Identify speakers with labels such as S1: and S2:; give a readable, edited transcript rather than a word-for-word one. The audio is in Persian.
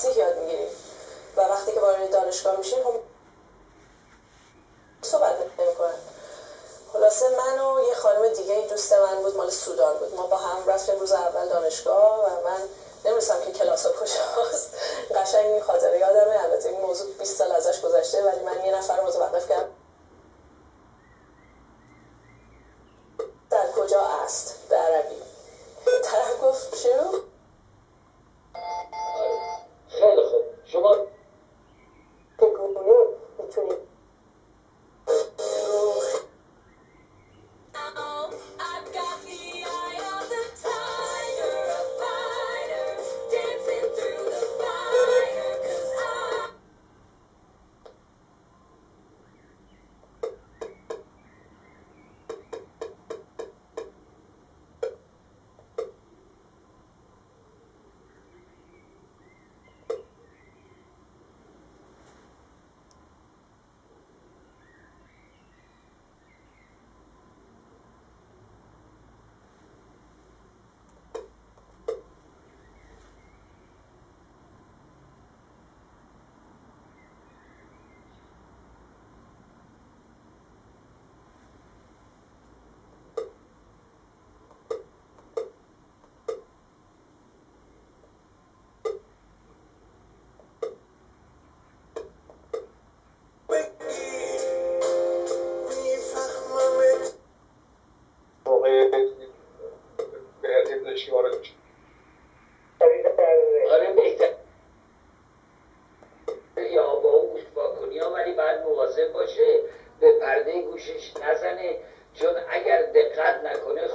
S1: فصیح یاد میگیریم و وقتی که وارد دانشگاه میشیم هم صحبت نمیکنن. خلاصه من و یه خانم دیگه دوست من بود، مال سودان بود، ما با هم رفتیم روز اول دانشگاه و من نمی‌دونستم که کلاس ها کجاست. قشنگ این خاطره یادمه. البته این موضوع 20 سال ازش گذشته ولی من یه نفر رو متوقف کردم در کجا است به عربی. طرف گفت شو؟
S2: خیلی خوب شما
S1: بگونه میتونی
S2: به پرده گوشش نزنه، چون اگر دقت نکنه